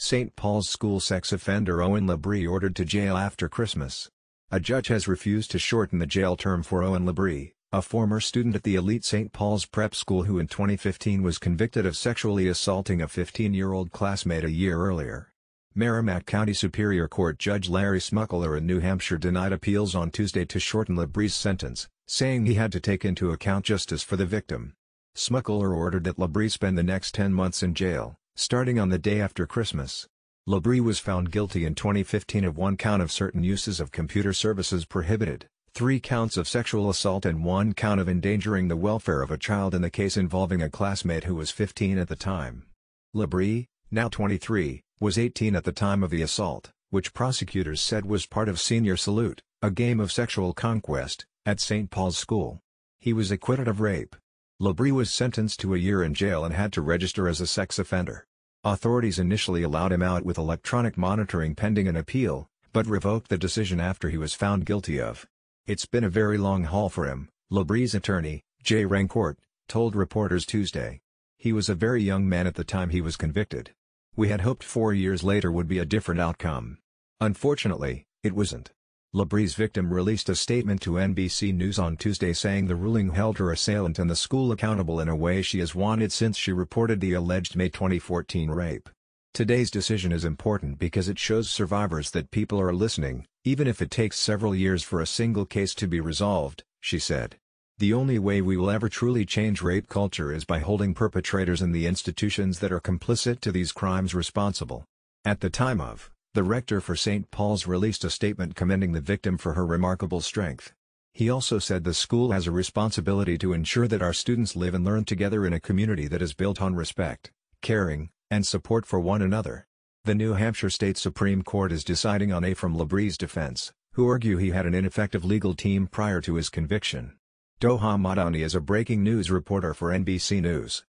St. Paul's School sex offender Owen Labrie ordered to jail after Christmas. A judge has refused to shorten the jail term for Owen Labrie, a former student at the elite St. Paul's prep school who in 2015 was convicted of sexually assaulting a 15-year-old classmate a year earlier. Merrimack County Superior Court Judge Larry Smuckler in New Hampshire denied appeals on Tuesday to shorten Labrie's sentence, saying he had to take into account justice for the victim. Smuckler ordered that Labrie spend the next 10 months in jail, starting on the day after Christmas. Labrie was found guilty in 2015 of 1 count of certain uses of computer services prohibited, 3 counts of sexual assault and 1 count of endangering the welfare of a child in the case involving a classmate who was 15 at the time. Labrie, now 23, was 18 at the time of the assault, which prosecutors said was part of Senior Salute, a game of sexual conquest, at St. Paul's School. He was acquitted of rape. Labrie was sentenced to a year in jail and had to register as a sex offender. Authorities initially allowed him out with electronic monitoring pending an appeal, but revoked the decision after he was found guilty of. "It's been a very long haul for him," Labrie's attorney, Jay Rancourt, told reporters Tuesday. "He was a very young man at the time he was convicted. We had hoped 4 years later would be a different outcome. Unfortunately, it wasn't." Labrie's victim released a statement to NBC News on Tuesday saying the ruling held her assailant and the school accountable in a way she has wanted since she reported the alleged May 2014 rape. "Today's decision is important because it shows survivors that people are listening, even if it takes several years for a single case to be resolved," she said. "The only way we will ever truly change rape culture is by holding perpetrators and the institutions that are complicit to these crimes responsible." At the time of, the rector for St. Paul's released a statement commending the victim for her remarkable strength. He also said the school has a responsibility to ensure that our students live and learn together in a community that is built on respect, caring, and support for one another. The New Hampshire State Supreme Court is deciding on from Labrie's defense, who argue he had an ineffective legal team prior to his conviction. Doha Madani is a breaking news reporter for NBC News.